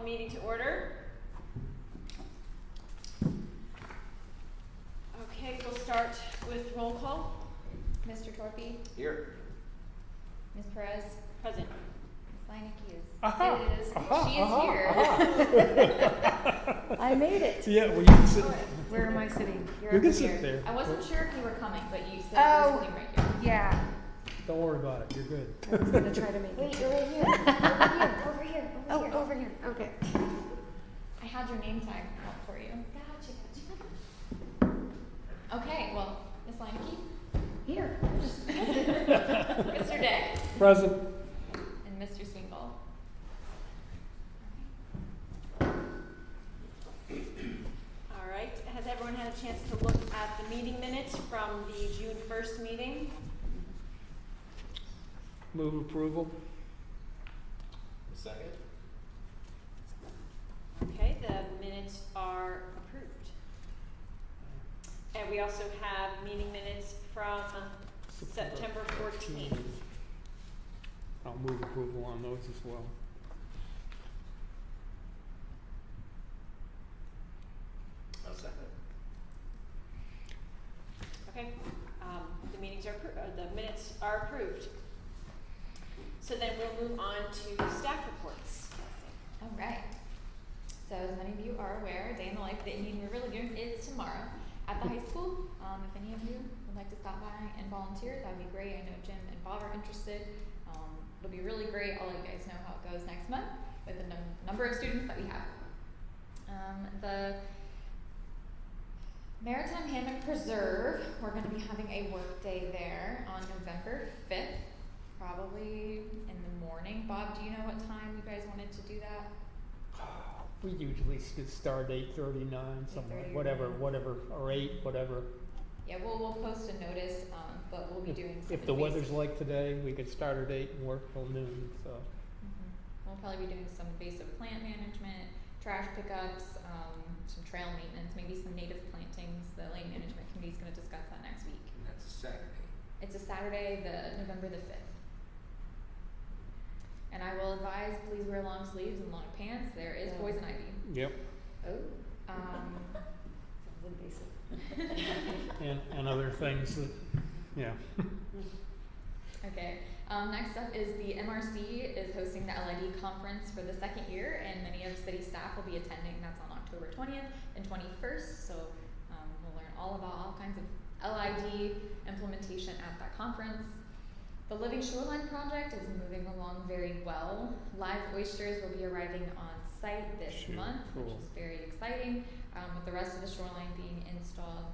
Meeting to order. Okay, we'll start with roll call. Mr. Torpy? Here. Ms. Perez? Present. Ms. Leineke is. Aha, It is. aha, She is aha, here. I made it. Yeah, well, you can sit. Where am I sitting? You're You over can sit here. there. I wasn't sure if you were coming, but you said you Oh. were sitting right here. Yeah. Don't worry about it, you're good. I was gonna try to make Wait, it. you're right here. Over here. Oh, over here. Okay. I had your name tag up for you. Gotcha. Okay, well, Ms. Leineke? Here. Mr. Day? Present. And Mr. Swingle? All right, has everyone had a chance to look at the meeting minutes from the June 1st meeting? Move approval. Second. Okay, the minutes are approved. And we also have meeting minutes from September 14th. I'll move approval on those as well. I'll second. Okay, the minutes are approved. So then we'll move on to staff reports. All right. So as many of you are aware, Day in the Life of the Indian River Lagoon is tomorrow at the high school. If any of you would like to stop by and volunteer, that would be great. I know Jim and Bob are interested. It'll be really great. I'll let you guys know how it goes next month with the number of students that we have. The Maritime Hammock Preserve, we're going to be having a work day there on November 5th, probably in the morning. Bob, do you know what time you guys wanted to do that? We usually start 8:39, something, 8:30 whatever, or 8, whatever. Yeah, we'll post a notice, but we'll be doing some If the invasive- weather's like today, we could start at 8 and work till noon, so. We'll probably be doing some invasive plant management, trash pickups, some trail maintenance, maybe some native plantings. The lane management committee is going to discuss that next week. And that's a Saturday. It's a Saturday, November the 5th. And I will advise, please wear long sleeves and long pants. There is poison ivy. Yep. Oh. Sounds invasive. And other things that, yeah. Okay. Next up is the MRC is hosting the LID conference for the second year, and many of city staff will be attending. That's on October 20th and 21st. So we'll learn all about all kinds of LID implementation at that conference. The Living Shoreline project is moving along very well. Live oysters will be arriving on site this month, Cool. which is very exciting, with the rest of the shoreline being installed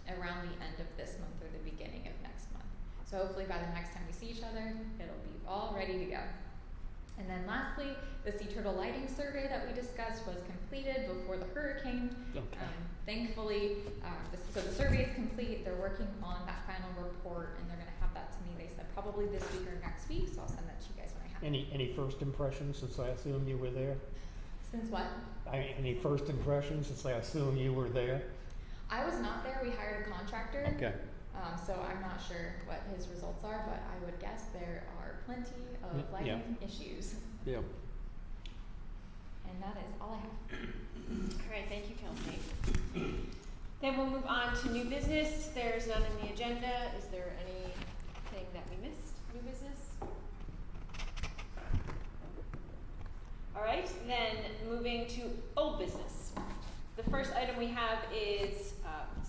around the end of this month or the beginning of next month. So hopefully by the next time we see each other, it'll be all ready to go. And then lastly, the sea turtle lighting survey that we discussed was completed before the hurricane. Okay. Thankfully, so the survey is complete. They're working on that final report, and they're going to have that to me, they said, probably this week or next week, so I'll send that to you guys when I have it. Any first impressions, since I assume you were there? Since what? Any first impressions, since I assume you were there? I was not there. We hired a contractor. Okay. So I'm not sure what his results are, but I would guess there are plenty of lighting issues. Yeah. And that is all I have. All right, thank you, Kelsey. Then we'll move on to new business. There's none in the agenda. Is there anything that we missed? New business? All right, then moving to old business. The first item we have is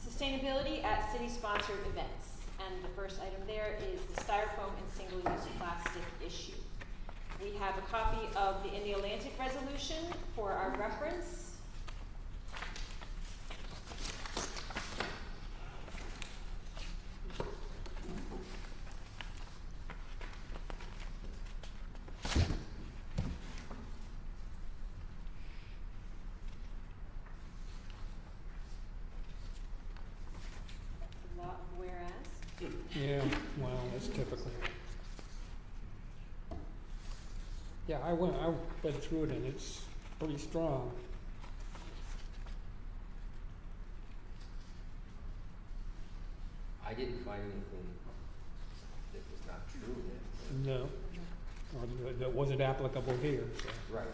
sustainability at city-sponsored events. And the first item there is the styrofoam and single-use plastic issue. We have a copy of the In-the-Atlantic resolution for our reference. A lot of whereas. Yeah, well, that's typical. Yeah, I read through it and it's pretty strong. I didn't find anything that was not true in it. No, that wasn't applicable here, so. Right.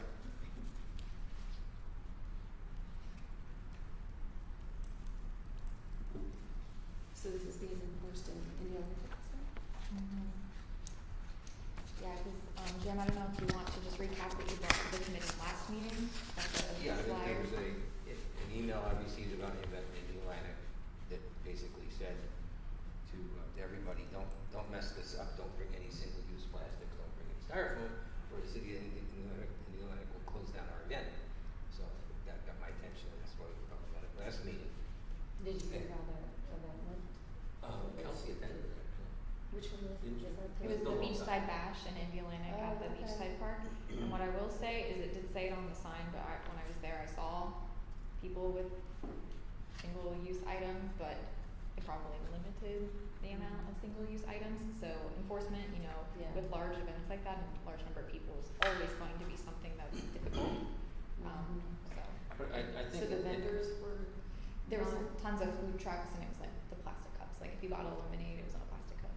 Jim, I don't know if you want to just recap what you brought to the committee last meeting, that's a Yeah, there flyer. was an email I received about the event in the Atlantic that basically said to everybody, don't mess this up, don't bring any single-use plastics, don't bring any styrofoam, or the city in the Atlantic will close down our event. So that got my attention, and that's why we talked about it last meeting. Did you hear how that went? Kelsey attended it, actually. Which one was Didn't you? that? It was the beachside bash in Atlantic at the okay. beachside park, and what I will say is it did say it on the sign, but when I was there, I saw people with single-use items, but it probably limited the amount of single-use items, so enforcement, you know, Yeah. with large events like that and a large number of people is always going to be something that's difficult, so. But I think So the it- vendors were. There was not- tons of food trucks and it was like the plastic cups, like if you got a lemonade, it was in a plastic cup.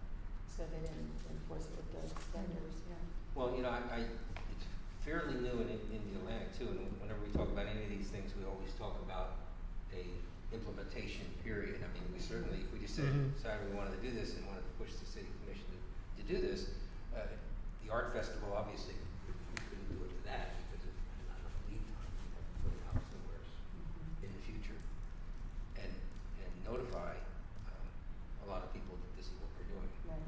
So they didn't enforce it with the vendors, yeah. Well, you know, it's fairly new in the Atlantic too, and whenever we talk about any of these things, we always talk about a implementation period. I mean, we certainly, if we just said, Mhm. decided we wanted to do this and wanted to push the city commission to do this, the art festival, obviously, we couldn't do it to that because of not enough lead time. We'd have to put it out somewhere in the future and notify a lot of people that this is what we're doing. Right.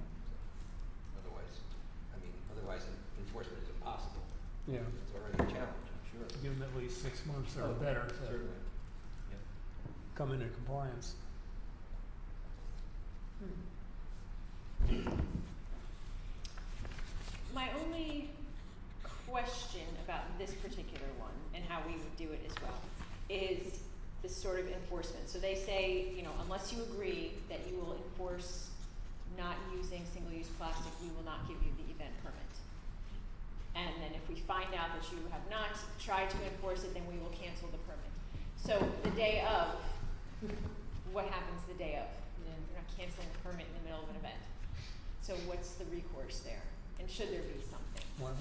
Otherwise enforcement is impossible. Yeah, It's already a challenge, I'm sure. give them at least 6 months or Oh, better to Certainly. Yep. come into compliance. My only question about this particular one and how we would do it as well is this sort of enforcement. So they say, you know, unless you agree that you will enforce not using single-use plastic, we will not give you the event permit. And then if we find out that you have not tried to enforce it, then we will cancel the permit. So the day of, what happens the day of? You're not canceling the permit in the middle of an event. So what's the recourse there? And should there be something? Well,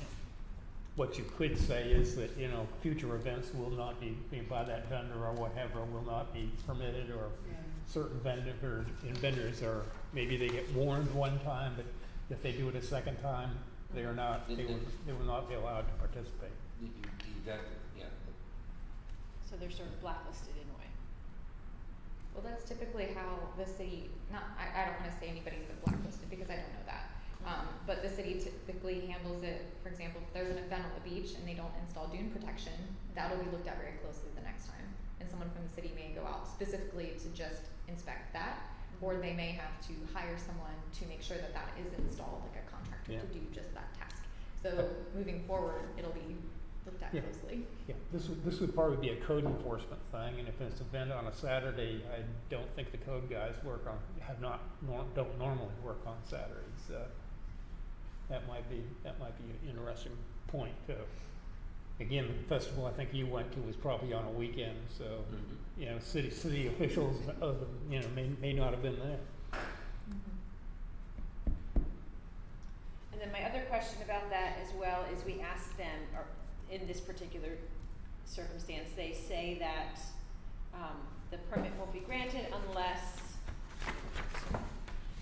what you could say is that, you know, future events will not be by that vendor or whatever, will not be permitted, or certain vendors are, maybe they get warned one time, but if they do it a second time, they will not be allowed to participate. The event, yeah. So they're sort of blacklisted in a way. Well, that's typically how the city, I don't wanna say anybody's been blacklisted because I don't know that. But the city typically handles it, for example, if there's an event on the beach and they don't install dune protection, that'll be looked at very closely the next time. And someone from the city may go out specifically to just inspect that, or they may have to hire someone to make sure that that is installed, like a contractor Yeah. to do just that task. So moving forward, it'll be looked at Yeah. closely. Yeah, this would probably be a code enforcement thing, and if it's an event on a Saturday, I don't think the code guys don't normally work on Saturdays. That might be an interesting point too. Again, the festival I think you went to was probably on a weekend, so, Mm-hmm. you know, city officials, you know, may not have been there. And then my other question about that as well is we asked them, or in this particular circumstance, they say that the permit won't be granted unless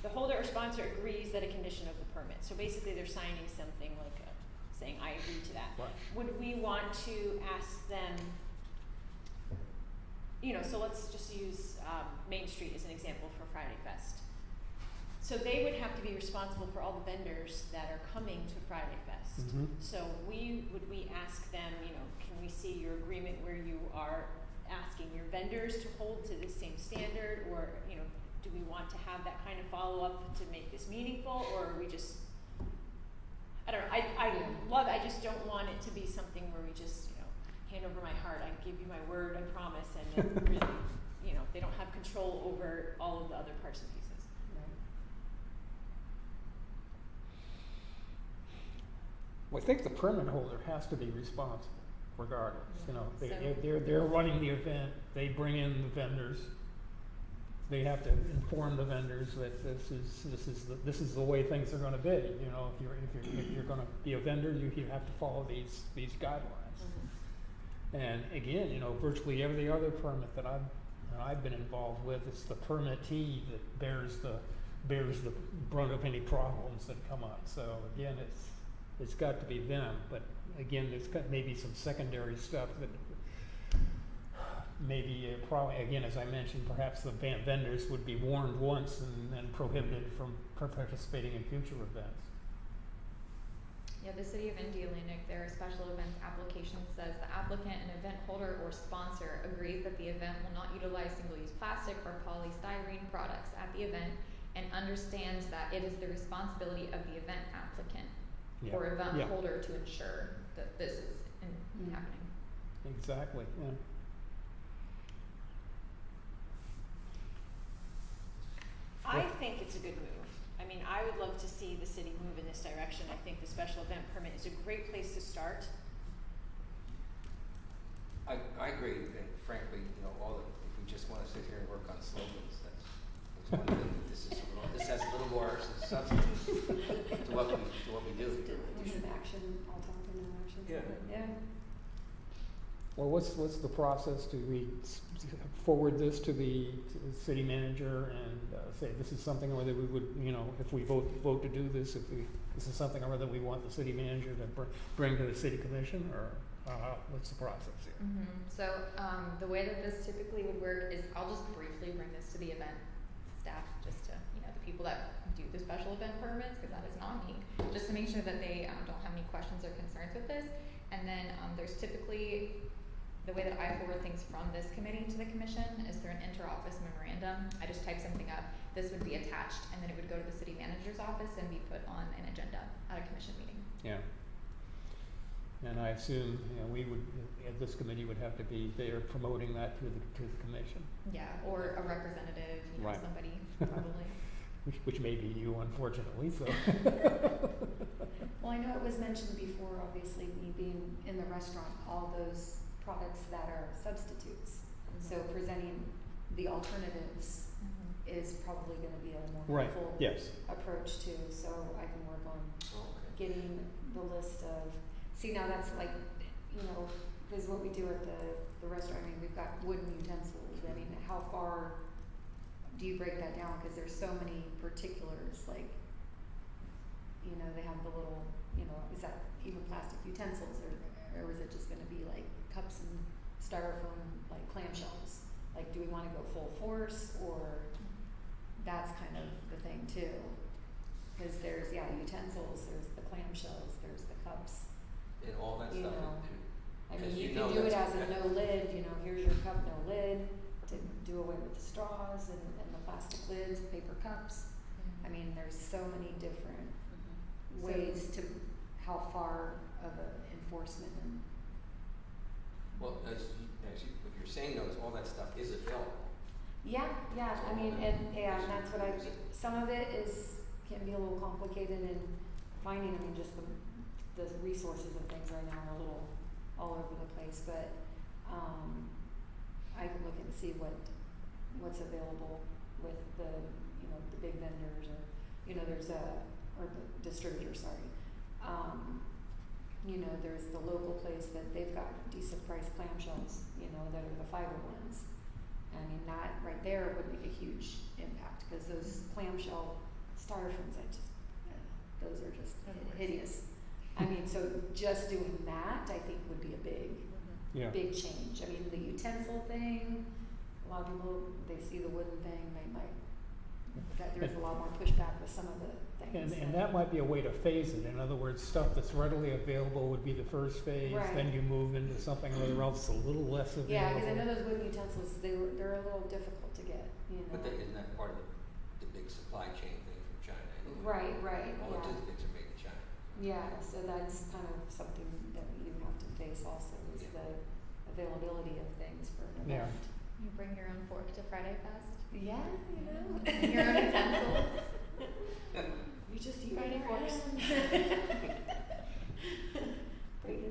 the holder or sponsor agrees that a condition of the permit. So basically they're signing something like saying, I agree to that. Right. Would we want to ask them, you know, so let's just use Main Street as an example for Friday Fest. So they would have to be responsible for all the vendors that are coming to Friday Fest. Mhm. So would we ask them, you know, can we see your agreement where you are asking your vendors to hold to the same standard, or, you know, do we want to have that kind of follow-up to make this meaningful, or are we just, I don't know, I just don't want it to be something where we just, you know, hand over my heart, I give you my word, I promise, and then really, you know, they don't have control over all of the other parts and pieces. Well, I think the permit holder has to be responsible regardless, you know, So- they're running the event, they bring in the vendors. They have to inform the vendors that this is the way things are gonna be, you know, if you're gonna be a vendor, you have to follow these guidelines. And again, you know, virtually every other permit that I've been involved with, it's the permittee that bears the brunt of any problems that come up. So again, it's got to be them, but again, there's maybe some secondary stuff that maybe probably, again, as I mentioned, perhaps the vendors would be warned once and then prohibited from participating in future events. Yeah, the City of Indiana, their special events application says the applicant, an event holder or sponsor agrees that the event will not utilize single-use plastic or polystyrene products at the event and understands that it is the responsibility of the event applicant Yeah. or event Yeah. holder to ensure that this is happening. Exactly, yeah. I think it's a good move. I mean, I would love to see the city move in this direction. I think the special event permit is a great place to start. I agree, and frankly, you know, if we just wanna sit here and work on slogans, that's one thing, but this has a little more substance to what we do. Do some action, I'll talk in an action. Yeah. Yeah. Well, what's the process? Do we forward this to the city manager and say this is something or that we would, you know, if we vote to do this, this is something or other we want the city manager to bring to the city commission, or what's the process here? So the way that this typically would work is I'll just briefly bring this to the event staff, just to, you know, the people that do the special event permits, because that is not me, just to make sure that they don't have any questions or concerns with this. And then there's typically, the way that I forward things from this committee to the commission is through an interoffice memorandum. I just type something up, this would be attached, and then it would go to the city manager's office and be put on an agenda at a commission meeting. Yeah. And I assume, you know, this committee would have to be there promoting that to the commission. Yeah, or a representative, you know, Right. somebody probably. Which may be you, unfortunately, so. Well, I know it was mentioned before, obviously, me being in the restaurant, all those products that are substitutes. So presenting the alternatives is probably gonna be a more Right, helpful yes. approach too, so I can work on Oh, okay. getting the list of, see, now that's like, you know, because what we do at the restaurant, I mean, we've got wooden utensils, I mean, how far do you break that down? Because there's so many particulars, like, you know, they have the little, you know, is that even plastic utensils, or is it just gonna be like cups and styrofoam, like clamshells? Like, do we wanna go full force, or that's kind of the thing too? Because there's, utensils, there's the clamshells, there's the cups. And all that You stuff. know, I mean, as you know, can do it as that's- a no lid, you know, here's your cup, no lid, to do away with the straws and the plastic lids, paper cups. I mean, there's so many different ways to how far of a enforcement and. Well, what you're saying though is all that stuff is available. Yeah, I mean, and that's what some of it can be a little complicated in finding, I mean, just the resources of things right now are a little all over the place, but, I can look and see what's available with the, you know, the big vendors, or, you know, or the distributors, sorry. You know, there's the local place that they've got decent price clamshells, you know, that are the fiber ones. I mean, that right there would make a huge impact, because those clamshell styrofoams, those are just hideous. I mean, so just doing that, I think, would be a big change. I mean, the utensil thing, a lot of people, they see the wooden thing, they might, there's a lot more pushback with some of the things. And that might be a way to phase it. In other words, stuff that's readily available would be the first phase, Right. then you move into something else a little less available. Yeah, because I know those wooden utensils, they're a little difficult to get, you know. But isn't that part of the big supply chain thing from China anyway? Right, All the toothpicks are made in China. Yeah, so that's kind of something that you have to face also, is the availability of things for an Yeah. event. You bring your own fork to Friday Fest. Yeah, you know. And your own utensils. You just eat Friday forks. Friday.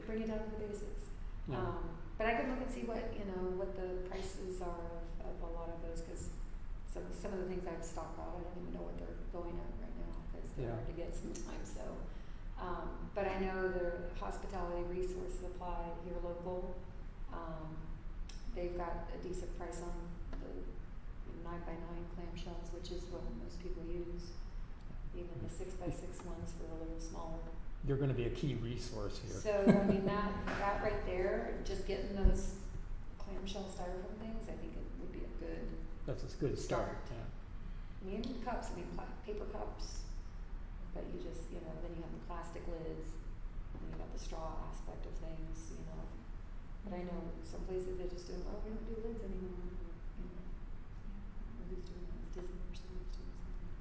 bring it down to the basics. Yeah. But I can look and see what the prices are of a lot of those, because some of the things I've stockpiled, I don't even know what they're going at right now, because they're hard to get sometimes. So, but I know the Hospitality Resource Supply here local. They've got a decent price on the 9x9 clamshells, which is what most people use. Even the 6x6 ones for a little smaller you're gonna be a key resource here. So, I mean, that right there, just getting those clamshell styrofoam things, I think it would be a good, That's a good start, Start. yeah. I mean, cups, I mean, paper cups, but you just, you know, then you have the plastic lids, then you got the straw aspect of things, you know. But I know some places they just do, oh, we don't do lids anymore, you know. Who's doing that? Disney or someone's doing something.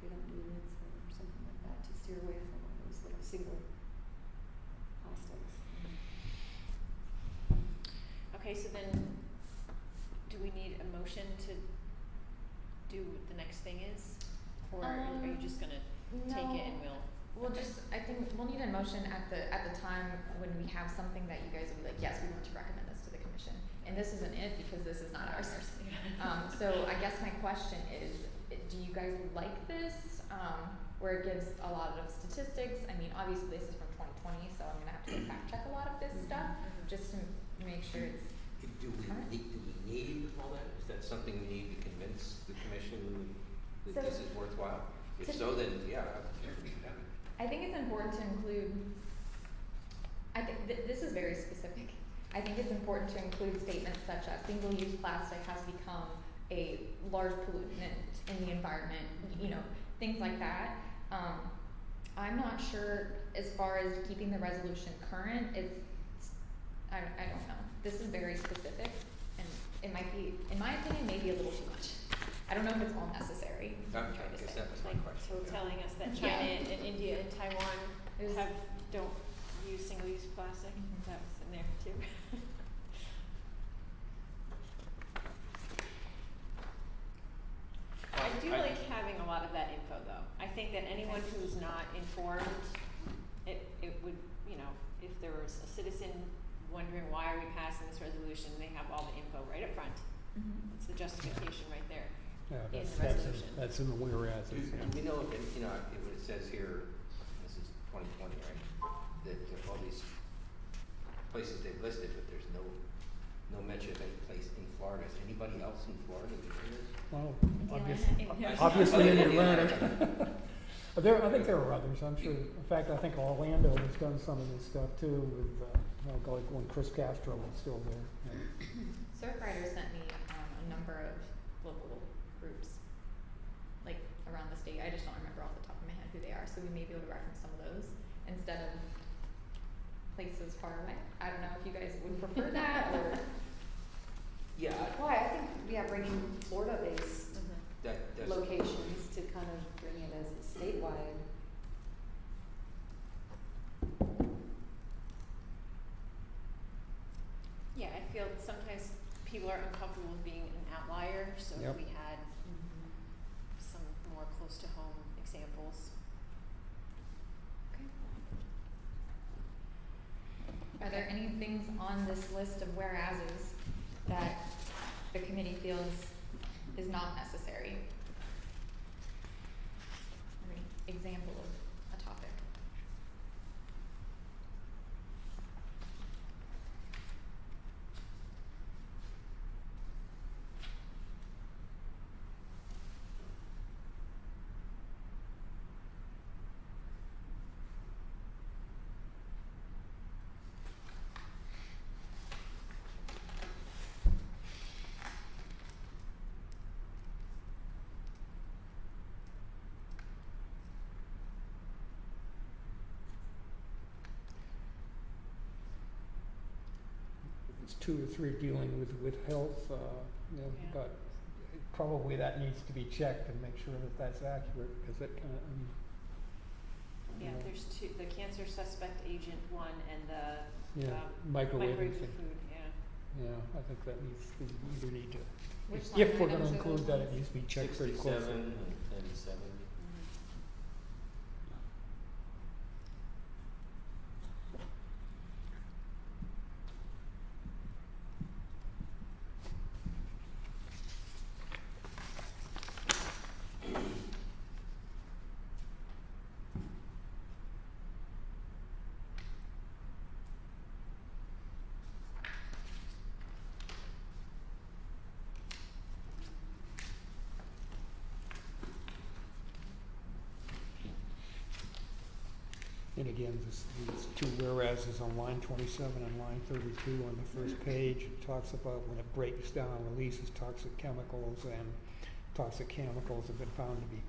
They don't do lids or something like that to steer away from all those little single plastics. Okay, so then, do we need a motion to do what the next thing is? Or are you just gonna take it and we'll? We'll just, I think we'll need a motion at the time when we have something that you guys will be like, yes, we want to recommend this to the commission. And this isn't it because this is not ours. So I guess my question is, do you guys like this? Where it gives a lot of statistics. I mean, obviously this is from 2020, so I'm gonna have to fact check a lot of this stuff just to make sure it's Do we need all that? Is that something we need to convince the commission that So- this is worthwhile? If to- so, then yeah, we should have it. I think it's important to include, I think this is very specific. I think it's important to include statements such as single-use plastic has become a large pollutant in the environment, you know, things like that. I'm not sure as far as keeping the resolution current, I don't know. This is very specific and it might be, in my opinion, maybe a little too much. I don't know if it's all necessary. I I'm trying to guess say. that was my Like, question. so yeah. telling us that Yeah. China and India and Taiwan There's- don't use single-use plastic, Mhm. that was in there too. I do like having a lot of that info though. I think that anyone who's not informed, it would, you know, if there was a citizen wondering why are we passing this resolution, they have all the info right up front. Mhm. It's the justification right there. Yeah, In that's, the resolution. that's in the whereas. Do we know if, you know, it says here, this is 2020, right? That all these places they've listed, but there's no mention of any place in Florida. Is anybody else in Florida doing this? Well, Indiana. obviously in Indiana. Atlanta. I think there are others, I'm sure. In fact, I think Orlando has done some of this stuff too with, like when Chris Castro was still there. Yeah. Surfrider sent me a number of local groups, like around the state. I just don't remember off the top of my head who they are, so we may be able to reference some of those instead of places far away. I don't know if you guys would prefer that or. Yeah, Well, I think, yeah, bringing Florida-based that's. locations to kind of bring it as a statewide. Yeah, I feel sometimes people are uncomfortable with being an outlier, so if Yep. we had some more close to home examples. Are there any things on this list of whereases that the committee feels is not necessary? Or an example of a topic? It's 2 or 3 dealing with health, Yeah. but probably that needs to be checked and make sure that that's accurate, because it kind of, Yeah, Yeah. there's two, the cancer suspect agent one and the yeah, microwave microwave thing. food, yeah. Yeah, I think that needs, we either need to, Which if line we're gonna items are include those that, it ones? needs to be checked pretty closely. 67 and 70. And again, these two whereases on line 27 and line 32 on the first page, it talks about when it breaks down, releases toxic chemicals, and toxic chemicals have been found to be,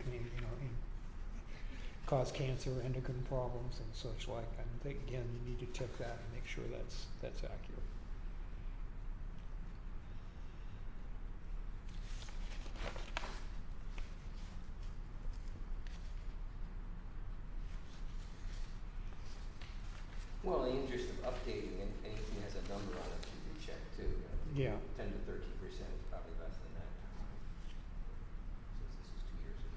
cause cancer, endocrine problems, and such like. I think, again, you need to check that and make sure that's accurate. Well, in the interest of updating, anything has a number on it, you can check too. Yeah. 10 to 13% is probably less than that. Since this is 2 years ago.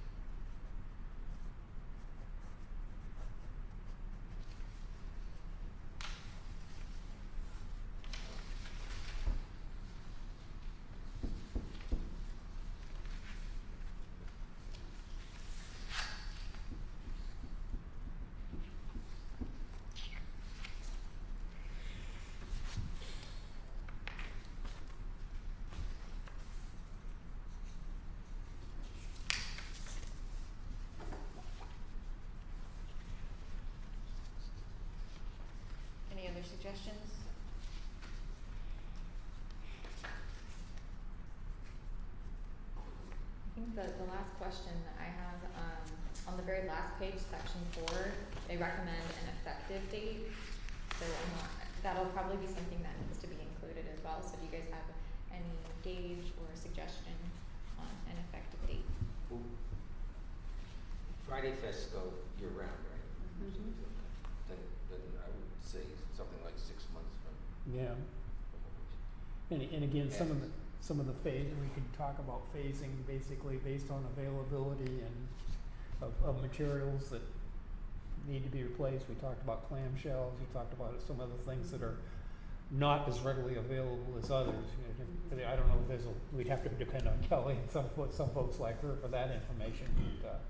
Any other suggestions? I think the last question that I have, on the very last page, section 4, they recommend an effective date. So that'll probably be something that needs to be included as well. So do you guys have any gauge or suggestion on an effective date? Well, Friday Fests go year round, right? Mhm. Then I would say something like 6 months from. Yeah. And again, some of the phase, we can talk about phasing basically based on availability and of materials that need to be replaced. We talked about clamshells, we talked about some other things that are not as readily available as others. I don't know if we'd have to depend on Kelly and some folks like her for that information, but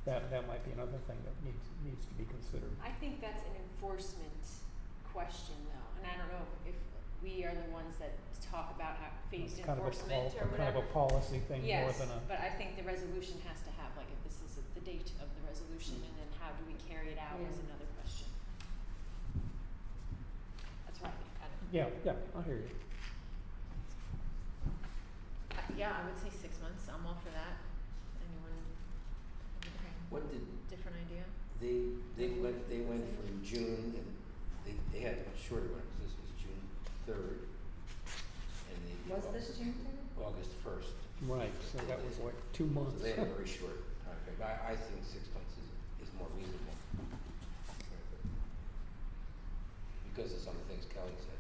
that might be another thing that needs to be considered. I think that's an enforcement question though, and I don't know if we are the ones that talk about how phased It's kind of enforcement or kind of whatever. a policy thing more Yes, than a. but I think the resolution has to have, like, if this is the date of the resolution, and then how do we carry it out is Yeah. another question. That's what I think, I don't know. Yeah, I hear you. Yeah, I would say 6 months, I'm all for that. Anyone have a What did different idea? they went from June, and they had a shorter one, 'cause this was June 3rd, and they. Was this June 3rd? August 1st. Right, so that was like 2 months. So they had a very short time frame, but I think 6 months is more reasonable. Because of some of the things Kelly said,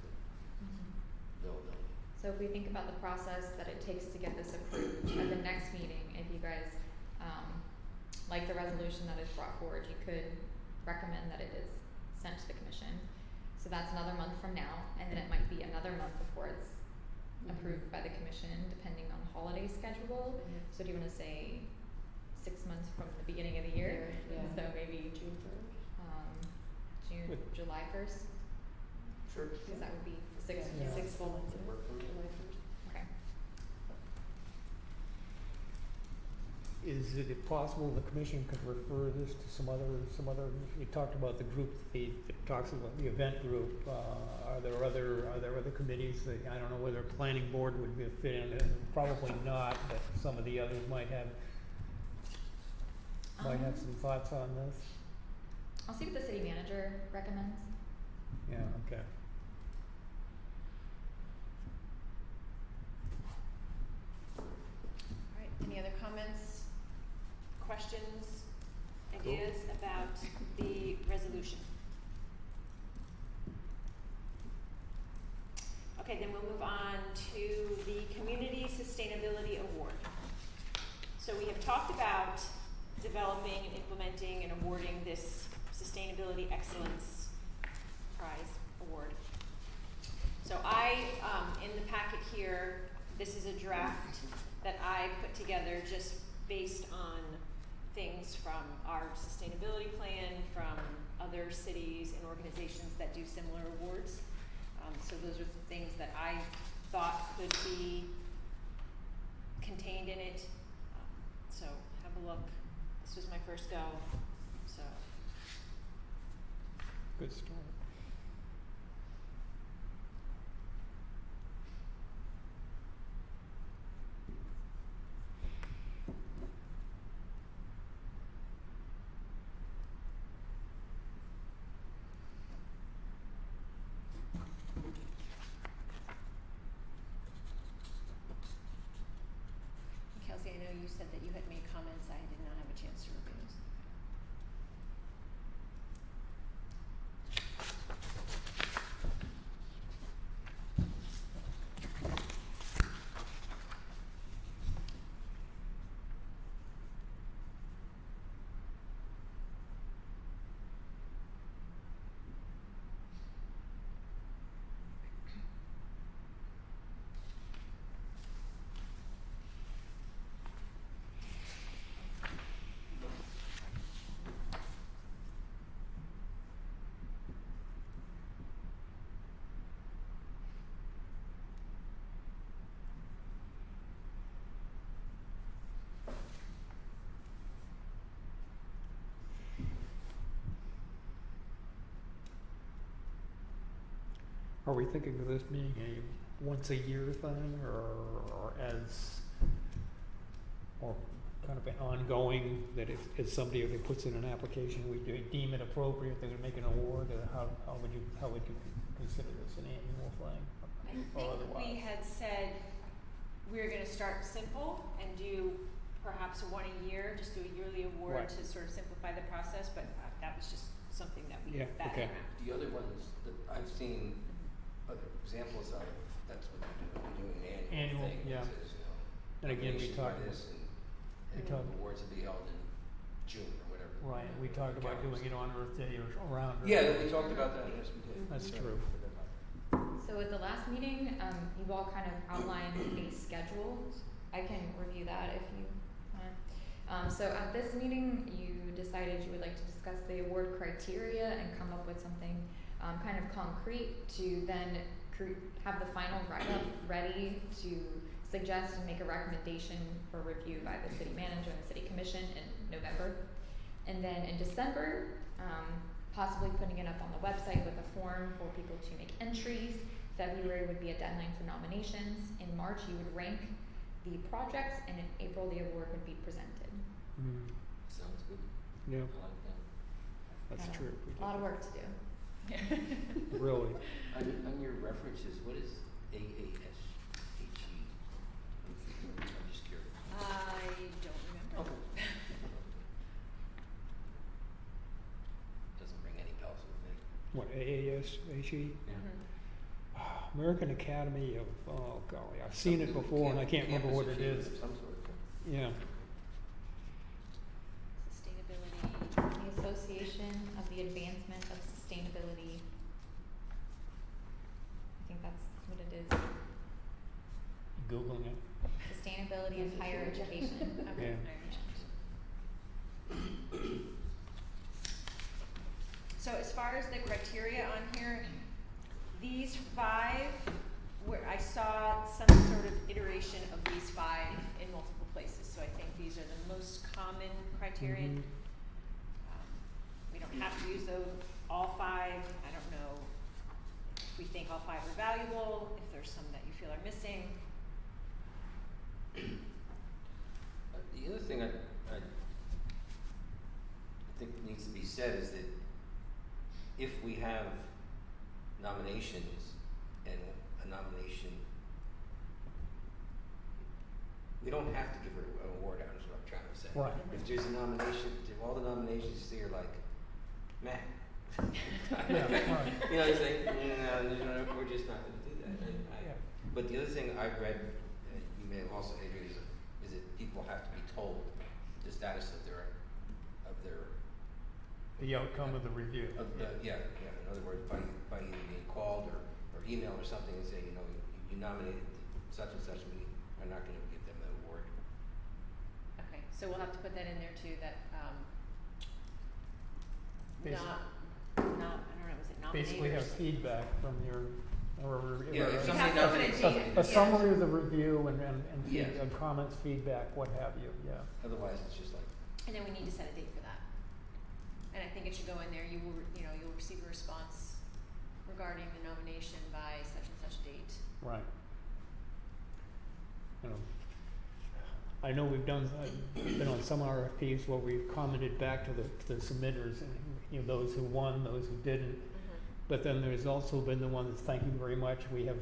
availability. So if we think about the process that it takes to get this approved at the next meeting, if you guys like the resolution that is brought forward, you could recommend that it is sent to the commission. So that's another month from now, and then it might be another month before it's approved by the commission, depending on the holiday schedule. So do you wanna say 6 months from the beginning of the year? Yeah. So maybe June 3rd? June, With- July 1st, Sure. because that would be 6 Yeah. 6 full months. Would work for me. July 1st. Okay. Is it possible the commission could refer this to some other, you talked about the group, that talks about the event group, are there other committees that, I don't know whether planning board would be fit in, probably not, but some of the others might have some thoughts on this? I'll see what the city manager recommends. Yeah, okay. Alright, any other comments, questions, ideas about the resolution? Okay, then we'll move on to the Community Sustainability Award. So we have talked about developing and implementing and awarding this Sustainability Excellence Prize Award. So in the packet here, this is a draft that I put together just based on things from our sustainability plan, from other cities and organizations that do similar awards. So those are the things that I thought could be contained in it. So have a look. This was my first go, so good start. Kelsey, I know you said that you had made comments, I did not have a chance to review those. Are we thinking of this being a once a year thing, or as, or kind of an ongoing, that if somebody, if they puts in an application, we deem it appropriate, they're gonna make an award, or how would you consider this an annual thing? I or think we otherwise? had said we were gonna start simple and do perhaps one a year, just do a yearly award Right. to sort of simplify the process, but that was just something that we Yeah, batted okay. around. The other ones that I've seen other examples of, that's what they're doing an annual Annual, thing. yeah. That says, you know, And again, we nominations by talked, this we and talked- awards will be held in June or whatever. right, we talked about doing it on Earth Day or around Earth Yeah, Day. we talked about that, yes, we did. That's Sorry, true. I forgot about that. So at the last meeting, you all kind of outlined a schedule. I can review that if you want. So at this meeting, you decided you would like to discuss the award criteria and come up with something kind of concrete to then have the final write-up ready to suggest and make a recommendation for review by the city manager and the city commission in November. And then in December, possibly putting it up on the website with a form for people to make entries. February would be a deadline for nominations. In March, you would rank the projects, and in April, the award would be presented. Mm, Sounds good. yeah, I like that. that's Got true. A lot of work to do. Really. On your references, what is AASHE? I'm just curious. I don't remember. Okay. Doesn't ring any bells with me. What, AASHE? Yeah. Mhm. American Academy of, oh golly, I've seen it before and I can't remember what it Campus is. achievement of some sort. Yeah, Sustainability. The Association of the Advancement of Sustainability. I think that's what it is. Googling it. Sustainability in higher education. Okay. Yeah. So as far as the criteria on here, these five, where I saw some sort of iteration of these five in multiple places, so I think these are the most common criteria. Mhm. We don't have to use those, all five, I don't know if we think all five are valuable, if there's some that you feel are missing. The other thing I think needs to be said is that if we have nominations and a nomination, we don't have to give her an award out, is what I'm trying to say. Right. If there's a nomination, if all the nominations you see are like, meh. Yeah, right. You know, you say, no, we're just not gonna do that. Yeah. But the other thing I've read, you may have also, Adrian, is that people have to be told the status of their The outcome of the review. yeah. In other words, by either being called or email or something and say, you nominated such and such, we are not gonna give them the award. Okay, so we'll have to put that in there too, that, Basi- I don't know, was it nominated? Basically have feedback from your, or. Yeah, if You somebody have to put nominates it something. in. A summary of the review and Yes. and comments, feedback, what have you, yeah. Otherwise, it's just like, And then we need to set a date for that. and I think it should go in there, you'll receive a response regarding the nomination by such and such date. Right. You know, I know we've been on some RFPs where we've commented back to the submitters, and, you know, those who won, those who didn't. But then there's also been the one that's, thank you very much, we have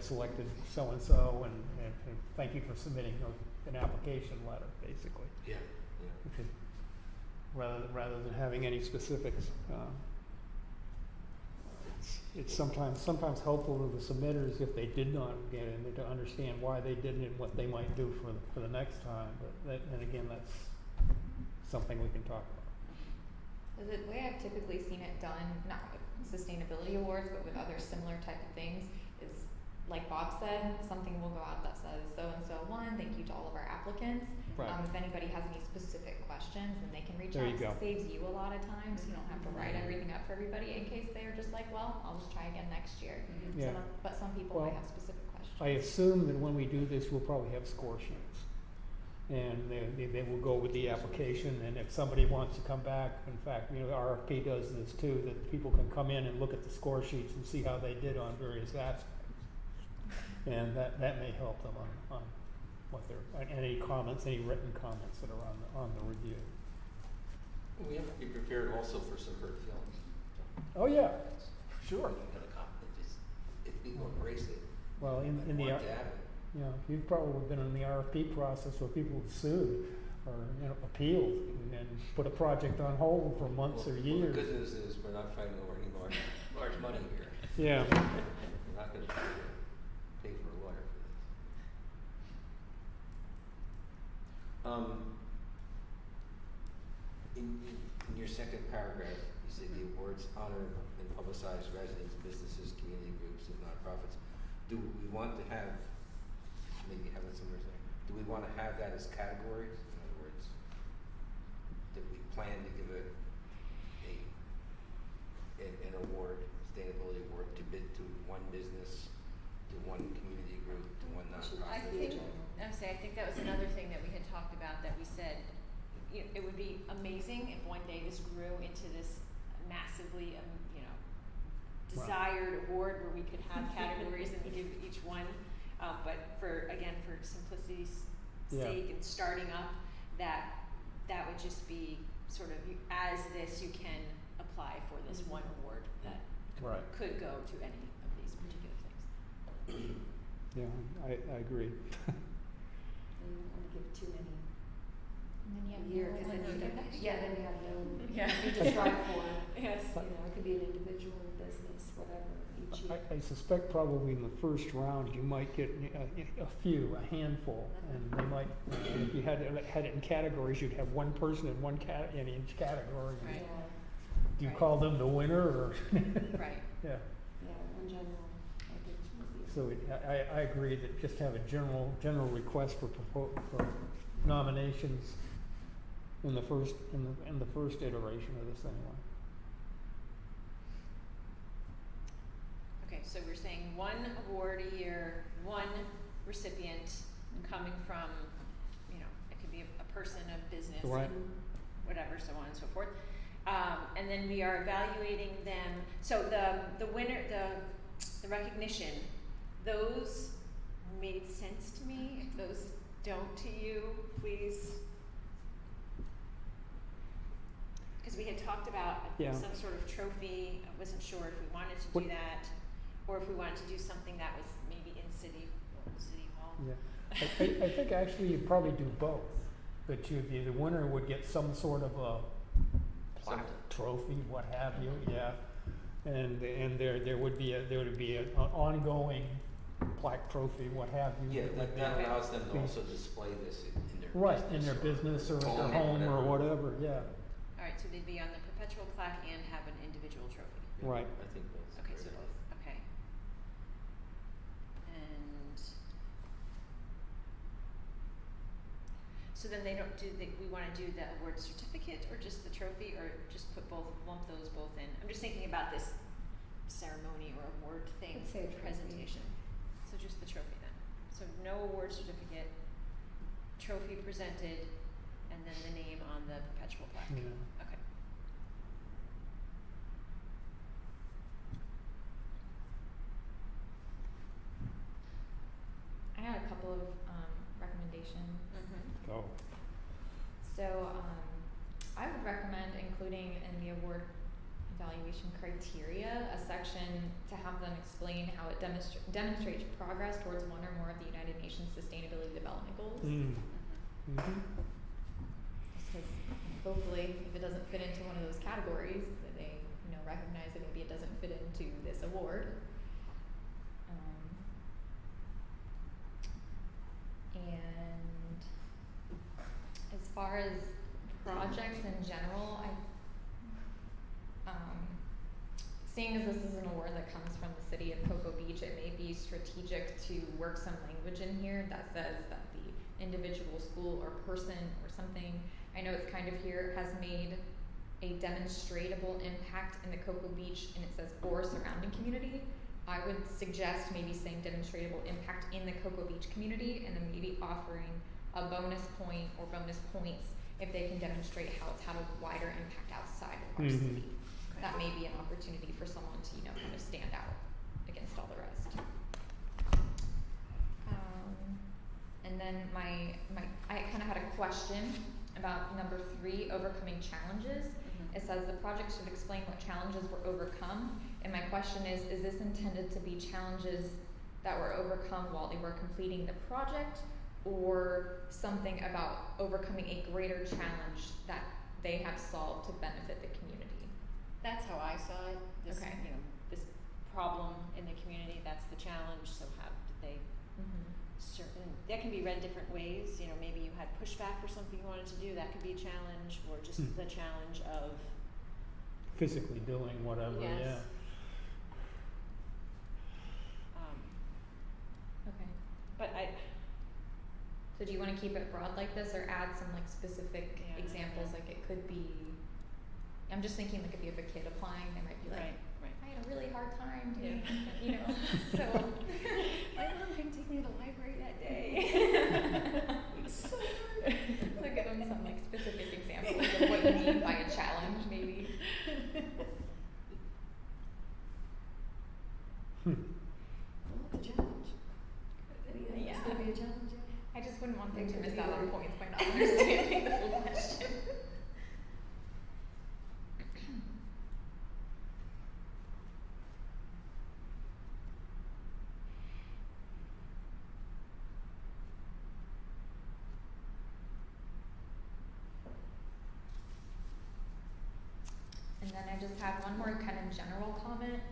selected so-and-so, and thank you for submitting an application letter, basically. Yeah, yeah. Which is, rather than having any specifics, it's sometimes helpful to the submitters if they did not get in, to understand why they didn't and what they might do for the next time. But and again, that's something we can talk about. The way I've typically seen it done, not with sustainability awards, but with other similar type of things, is like Bob said, something will go out that says so-and-so won, thank you to all of our applicants. Right. If anybody has any specific questions, then they can reach There out. you go. It saves you a lot of times. You don't have to write everything up for everybody in case they're just like, well, I'll just try again next year. Yeah. But some people Well, might have specific questions. I assume that when we do this, we'll probably have score sheets. And they will go with the application, and if somebody wants to come back, in fact, you know, RFP does this too, that people can come in and look at the score sheets and see how they did on various aspects. And that may help them on what and any comments, any written comments that are on the review. We have to be prepared also for some hurt feelings. Oh, yeah, sure. If people embrace it, Well, in and the, want to have it. you know, you've probably been in the RFP process where people have sued or, you know, appealed and put a project on hold for months or years. Well, the good news is we're not fighting over any large money here. Yeah. We're not going to pay for a lawyer for this. In your second paragraph, you say the awards honor and publicize residents, businesses, community groups, and nonprofits. Do we want to have, maybe have it somewhere saying, do we want to have that as categories? In other words, that we plan to give an award, sustainability award, to one business, to one community group, to one nonprofit? I think that was another thing that we had talked about, that we said, it would be amazing if one day this grew into this massively, desired award where we could have categories and give each one. But for simplicity's sake and starting up, that would just be sort of, as this, you can apply for this one award that Right. could go to any of these particular things. Yeah, I agree. And you don't want to give too many And then you have a year, no because one then to you do don't, next yeah, year. then you have no, Yeah. you just strive for, Yes. it could be an individual business, whatever, each year. I suspect probably in the first round you might get a handful, and they might, if you had it in categories, you'd have one person in in each category. Right. Yeah, Do you Right. call them the winner, or? Right. Yeah. in general, I think would be. So I agree that just have a general request for nominations in the first iteration of this anyway. Okay, so we're saying one award a year, one recipient coming from, it could be a person, a business, Right. whatever, so on and so forth. And then we are evaluating them. So the winner, the recognition, those made sense to me. If those don't to you, please. Because we had talked about Yeah. some sort of trophy. I wasn't sure if we wanted to What- do that, or if we wanted to do something that was maybe in City Hall. Yeah, I think actually you'd probably do both. That the winner would get some sort of a plaque, trophy, what have you, yeah. And there would be an ongoing plaque, trophy, what have you. Yeah, would that be- allows them to be- also display this in their Right, business. in their business or at their home home or whatever, yeah, All right, so they'd be on the perpetual plaque and have an individual trophy. Yeah, right. I think that's Okay, very so good. both, okay. And so then we wanna do the award certificate or just the trophy, or just lump those both in? I'm just thinking about this ceremony or award thing, Let's say a trophy. presentation. So just the trophy then. So no award certificate, trophy presented, and then the name on the perpetual plaque. Yeah. Okay. add a couple of recommendations? Go. So I would recommend including in the award evaluation criteria a section to have them explain how it demonstrates progress towards one or more of the United Nations Sustainability Development Goals. Mm-hmm. Because hopefully, if it doesn't fit into one of those categories, that they, recognize that maybe it doesn't fit into this award. And as far as projects in general, seeing as this is an award that comes from the city of Cocoa Beach, it may be strategic to work some language in here that says that the individual school or person or something, I know it's kind of here, has made a demonstrable impact in the Cocoa Beach, and it says or surrounding community. I would suggest maybe saying demonstrable impact in the Cocoa Beach community, and then maybe offering a bonus point or bonus points if they can demonstrate how it's had a wider impact outside of our city. That may be an opportunity for someone to, kind of stand out against all the rest. And then I kind of had a question about number 3, overcoming challenges. It says the project should explain what challenges were overcome. And my question is this intended to be challenges that were overcome while they were completing the project, or something about overcoming a greater challenge that they have solved to benefit the community? That's how I saw it. This, Okay. This problem in the community, that's the challenge. So how did they certain, that can be read different ways. Maybe you had pushback for something you wanted to do, that could be a challenge, or just the challenge of Physically doing whatever, Yes. yeah. Okay. But So do you want to keep it broad like this, or add some specific Yeah. examples? Like it could be, I'm just thinking like if you have a kid applying, they might be like, right. I had a really hard time Yeah. doing, so. My mom didn't take me to the library that day. So hard. So give them some specific examples of what you mean by a challenge, maybe. Well, it's a challenge. Anything that's gonna be a challenge, yeah. I just wouldn't want them to miss out on points by not understanding the full question. And then I just have one more kind of general comment.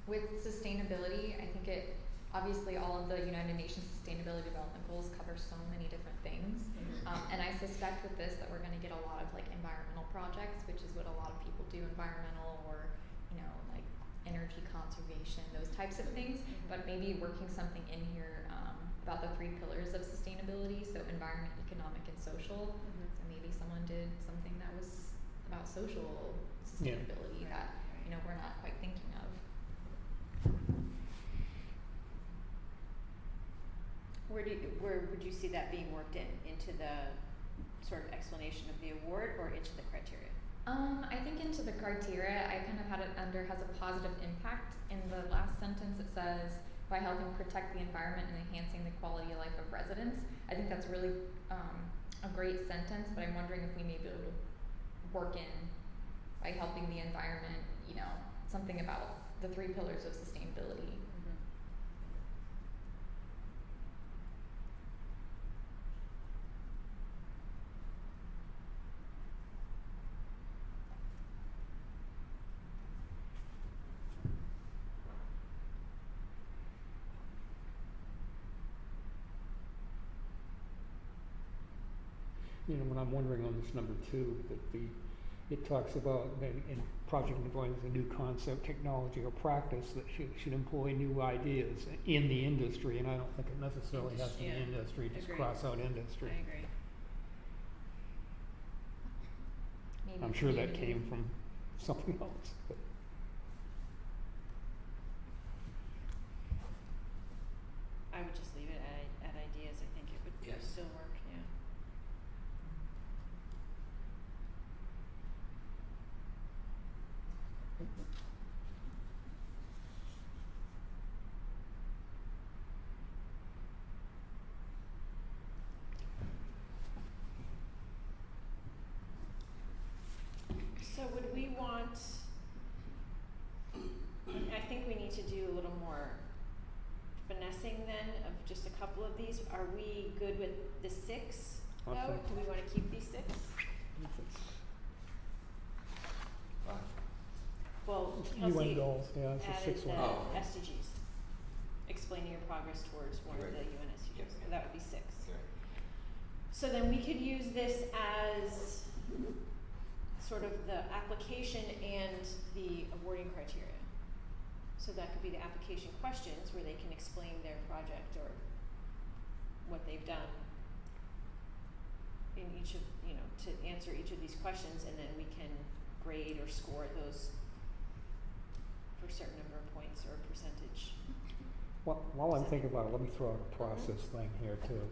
With sustainability, I think obviously all of the United Nations Sustainability Development Goals cover so many different things. And I suspect with this that we're gonna get a lot of environmental projects, which is what a lot of people do, environmental or, energy conservation, those types of things. But maybe working something in here, about the 3 pillars of sustainability, so environment, economic, and social. So maybe someone did something that was about social sustainability that, we're not quite thinking of. Where would you see that being worked into the sort of explanation of the award, or into the criteria? I think into the criteria, I kind of had it under has a positive impact. In the last sentence, it says by helping protect the environment and enhancing the quality of life of residents. I think that's really a great sentence, but I'm wondering if we may be able to work in by helping the environment, something about the 3 pillars of sustainability. When I'm wondering on this number 2, that it talks about in project involving a new concept, technology, or practice that should employ new ideas in the industry, and I don't think it necessarily has to be industry, just Agreed. cross out industry. I agree. Maybe I'm sure that community. came from something else, but. I would just leave it at ideas. I think it would Yes. still work, yeah. want, I think we need to do a little more finessing then of just a couple of these. Are we good with the 6 though? I think- Do we wanna keep these 6? Fine. Well, UN Kelsey goals, yeah, it's a added 6 the one. Oh. SDGs, explaining your progress towards one of Right. the UN SDGs, Yep. so that would be 6. Right. So then we could use this as sort of the application and the awarding criteria. So that could be the application questions where they can explain their project or what they've done in each of, you know, to answer each of these questions, and then we can grade or score those for a certain number of points or a percentage. While I'm thinking about it, let me throw out a process thing here too,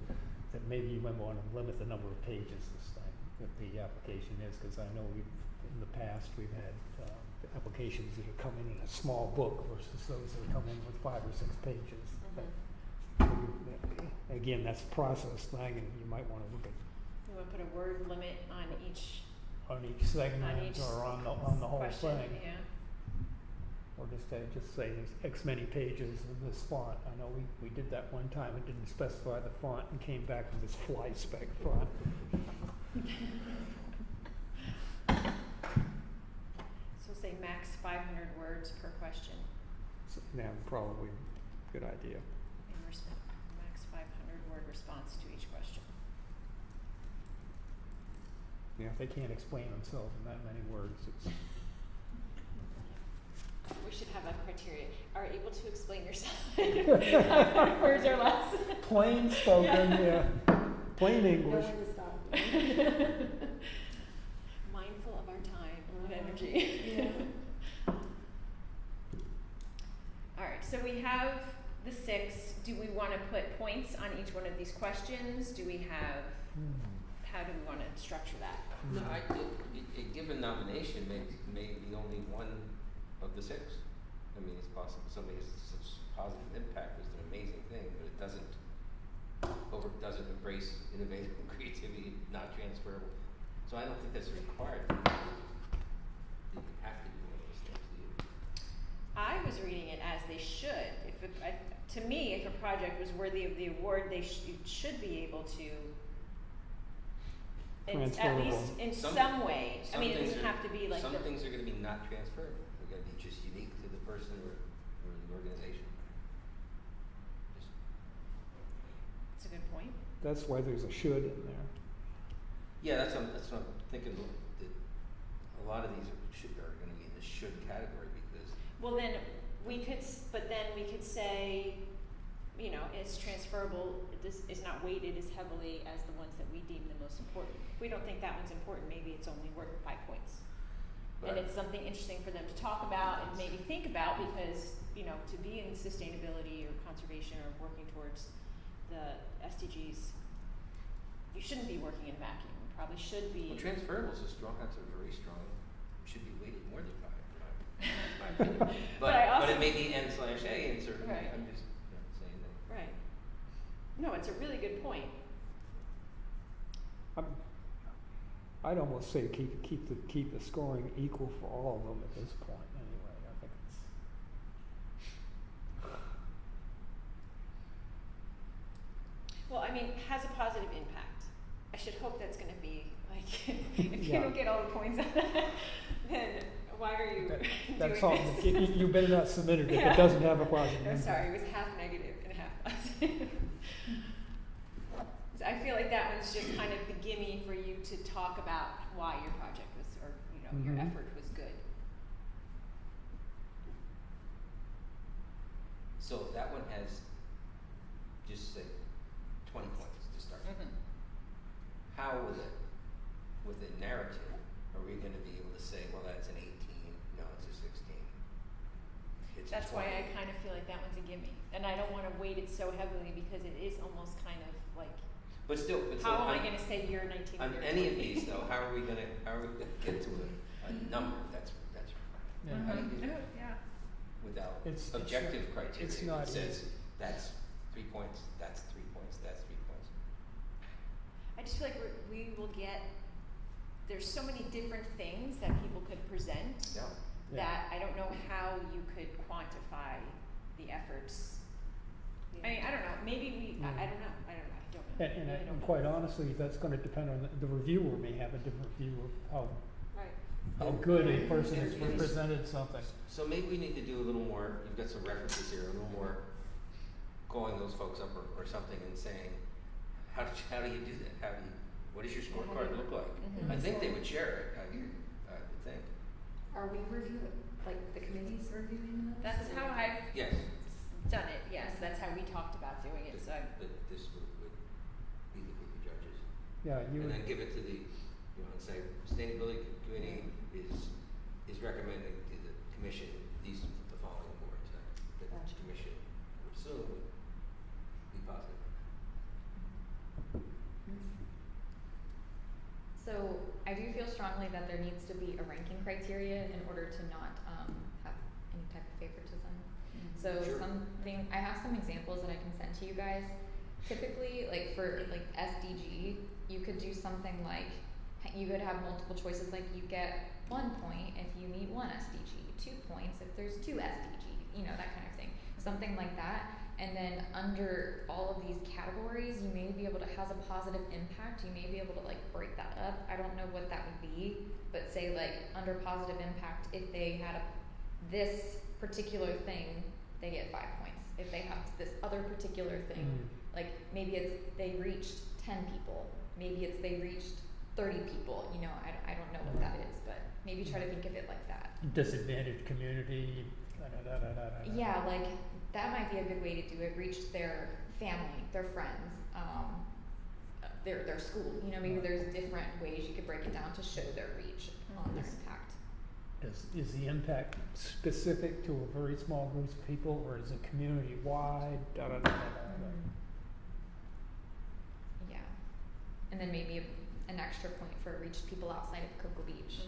that maybe you might wanna limit the number of pages this thing, that the application is, cause I know in the past, we've had, applications that have come in a small book versus those that come in with 5 or 6 pages. Again, that's a process thing, and you might wanna look at We wanna put a word limit on each segment each or on the whole question, thing. yeah. Or just say there's X many pages in this font. I know we did that one time, it didn't specify the font and came back with this fly speck font. So say max 500 words per question, So, yeah, probably good idea. in max 500 word response to each question. Yeah, if they can't explain themselves in that many words, it's, We should have a criteria, are able to explain yourself in 500 words or less. plain spoken, yeah, plain Know English. when to stop. Mindful of our time and energy. Yeah. Alright, so we have the 6, do we wanna put points on each one of these questions? Do we have, how do we wanna structure that? No, a given nomination may be only one of the 6. I mean, it's possible somebody has such positive impact, it's an amazing thing, but it doesn't embrace innovative creativity, not transferable. So I don't think that's required. You have to do one of those things, do you? I was reading it as they should. To me, if a project was worthy of the award, they should be able to, at least Transferable. in Some- some way. I mean, it things doesn't are- have to be like some the, things are gonna be not transferable. They're gonna be just unique to the person or the organization. Just, it's a good point. That's why there's a should in there. yeah, that's what I'm thinking, that a lot of these are gonna be in the should category because Well, then but then we could say, you know, it's transferable, this is not weighted as heavily as the ones that we deem the most important. If we don't think that one's important, maybe it's only worth 5 points. And Right. it's something interesting for them to talk about and maybe think about because, you know, to be in sustainability or conservation or working towards the SDGs, you shouldn't be working in a vacuum. You probably should be. well, transferable is that's a very strong, should be weighted more than 5 in my opinion. But I also- But it may be N/A in certain, Right. I'm just saying that. Right. No, it's a really good point. I'd almost say keep the scoring equal for all of them at this point anyway. I think it's. Well, I mean, has a positive impact. I should hope that's gonna be like, if you Yeah. don't get all the points on that, then why are you That's doing all, this? you better not submit it if Yeah. it doesn't have a positive I'm impact. sorry, it was half negative and half positive. So I feel like that one's just kind of the gimme for you to talk about why your project was, or, you know, your Mhm. effort was good. So if that one has, just say, 20 points to start. How with a narrative, are we gonna be able to say, well, that's an 18, no, it's a 16? It's a That's why 20. I kind of feel like that one's a gimme. And I don't wanna weight it so heavily because it is almost kind of like, But still, how am I on- gonna say you're 19 On or you're any of 20? these though, how are we gonna get to a number that's Yeah. how do you do that? Yeah. Without It's objective not- criteria it's that not says easy. that's 3 points, that's 3 points, that's 3 points. I just feel like we will get, there's so many different things that people could present Yeah. that I don't know how you could quantify the efforts. I mean, I don't know, maybe I don't know, I don't know. And I don't know. quite honestly, that's gonna depend on, the reviewer may have a different view of Right. how good a And- person has and it's- represented something. So maybe we need to do a little more, you've got some references here, a little more calling those folks up or something and saying, how do you do that? What does your scorecard look like? Mhm. I think they would share it, I would think. Are we reviewing, like, the committee's reviewing this? That's how I've Yes, done it, yes, that's how we talked about doing it, so I, that this would be the group of judges. Yeah, you And would, then give it to the, and say, sustainability committee is recommending to the commission these, the following boards, that the Gotcha. commission would assume would be positive. So I do feel strongly that there needs to be a ranking criteria in order to not have any type of favoritism. So Sure. I have some examples that I can send to you guys. Typically, like for like SDG, you could do something like, you could have multiple choices, like you get 1 point if you meet one SDG, 2 points if there's 2 SDG, that kind of thing. Something like that. And then under all of these categories, you may be able to, has a positive impact, you may be able to like break that up. I don't know what that would be, but say like under positive impact, if they had this particular thing, they get 5 points. If they have this other particular thing, like maybe it's they reached 10 people, maybe it's they reached 30 people, I don't know what that is, but maybe try to think of it like that. disadvantaged community, Yeah, like that might be a good way to do it. Reached their family, their friends, their school. Maybe there's different ways you could break it down to show their reach on their impact. Is the impact specific to a very small group of people, or is it community-wide, Yeah, and then maybe an extra point for reached people outside of Cocoa Beach.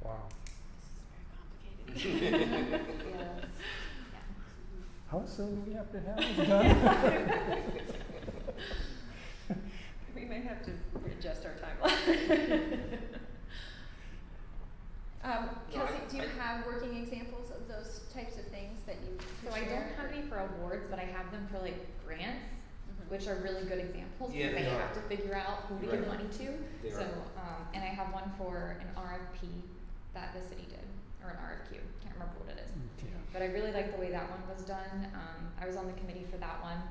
Wow. This is very complicated. Yes. Yeah. How soon do we have to have this done? We may have to adjust our timeline. Kelsey, do you have working examples of those types of things that you So I don't have any for awards, but I have them for like grants, which are really good examples Yeah, because they you are. have to figure out who to give Right. money to. They So, are. and I have one for an RFP that the city did, or an RFQ. Can't remember what it is. But I really like the way that one was done. I was on the committee for that one,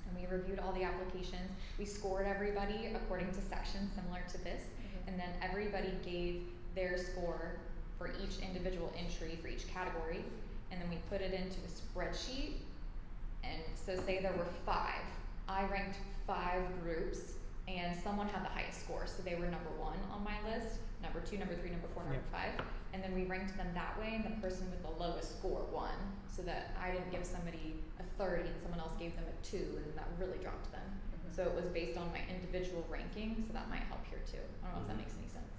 and we reviewed all the applications. We scored everybody according to sections similar to this, and then everybody gave their score for each individual entry for each category, and then we put it into a spreadsheet. And so say there were 5. I ranked 5 groups, and someone had the highest score, so they were number 1 on my list, number 2, number 3, number 4, number 5. And then we ranked them that way, and the person with the lowest score won, so that I didn't give somebody a 30 and someone else gave them a 2, and that really dropped them. So it was based on my individual ranking, so that might help here too. I don't know if that makes any sense.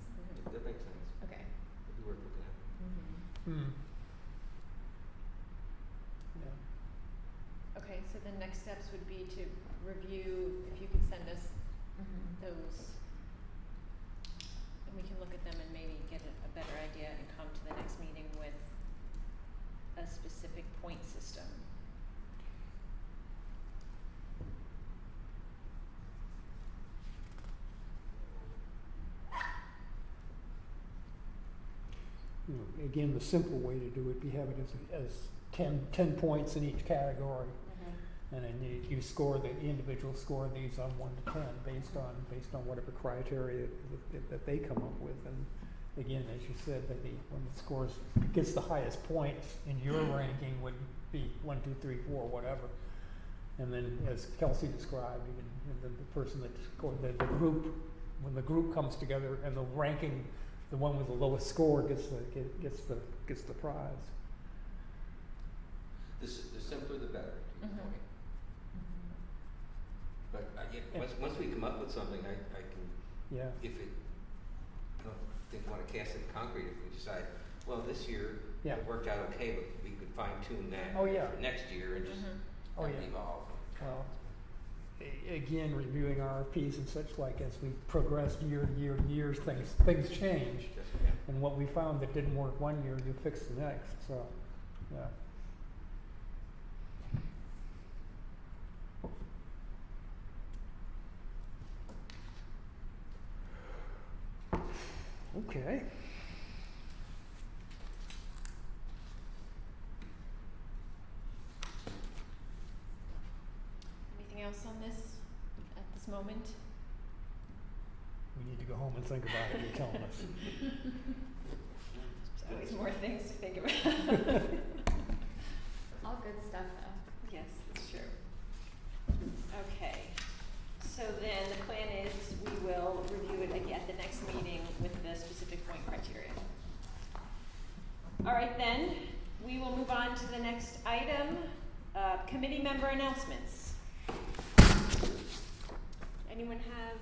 That makes sense. Okay. It'd be worth looking at. Yeah. Okay, so the next steps would be to review, if you could send us those, and we can look at them and maybe get a better idea and come to the next meeting with a specific point system. Again, the simple way to do it, you have it as 10 points in each category. And then you score the individual score these on 1 to 10 based on whatever criteria that they come up with. And again, as you said, that when the scores gets the highest points in your ranking would be 1, 2, 3, 4, whatever. And then, as Kelsey described, the person that scored the group, when the group comes together and the ranking, the one with the lowest score gets the prize. The simpler the better, to your point. But once we come up with something, I can, Yeah. I don't think want to cast it in concrete if we decide, well, this year Yeah. it worked out okay, but we could fine tune that Oh, yeah. for next year and just Oh, have it yeah. evolve. Well, again, reviewing RFPs and such like, as we progressed year to year to years, things change. And what we found that didn't work one year, you fix the next, so, yeah. Okay. Anything else on this at this moment? We need to go home and think about it, you're telling us. There's always more things to think about. All good stuff though. Yes, it's true. Okay, so then the plan is we will review it again at the next meeting with the specific point criteria. All right then, we will move on to the next item, committee member announcements. Anyone have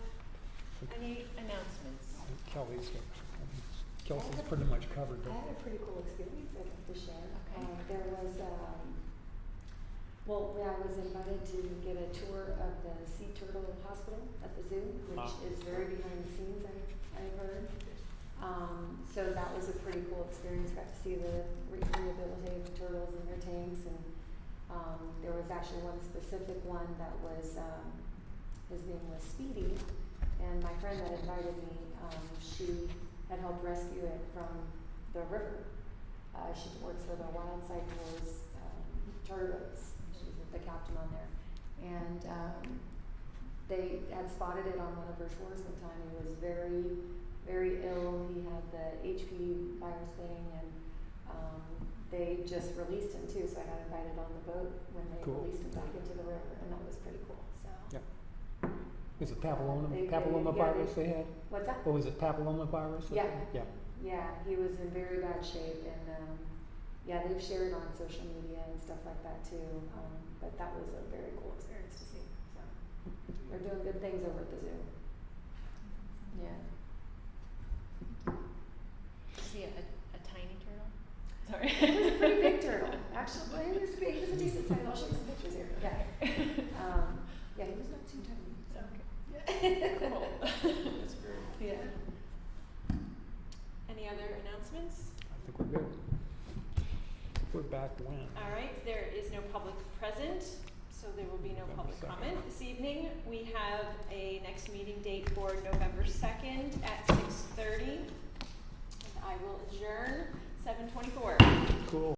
any announcements? Kelsey's pretty much covered I it. had a pretty cool experience I'd like to share. Okay. There was, when I was invited to get a tour of the sea turtle hospital at the zoo, which is very behind the scenes, I've heard. So that was a pretty cool experience. Got to see the rehabilitated turtles in their tanks, and there was actually one specific one that was, his name was Speedy, and my friend that invited me, she had helped rescue it from the river. She works for the Wild Cycles charter boats. She's the captain on there, and they had spotted it on one of her shores one time. He was very, very ill. He had the HPV virus thing, and they just released him too. So I got invited on the boat when they Cool. released him back into the river, and that was pretty cool. So. Yeah. Was it papilloma Yeah, virus they had? What's that? Or was it papilloma virus? Yeah. Yeah. Yeah, he was in very bad shape, and yeah, they've shared on social media and stuff like that too. But that was a very cool experience to see. So they're doing good things over at the zoo. Yeah. See a tiny turtle? Sorry. It was a pretty big turtle. Actually, well, he was big. He was a decent size. I'll show you some pictures here. Yeah. Yeah, he was not too tiny. So. Cool. That's very. Yeah. Any other announcements? I think we're good. We're back when? All right, there is no public present, so there will be no November public 2nd. comment this evening. We have a next meeting date for November 2nd at 6:30. And I will adjourn 7:24. Cool.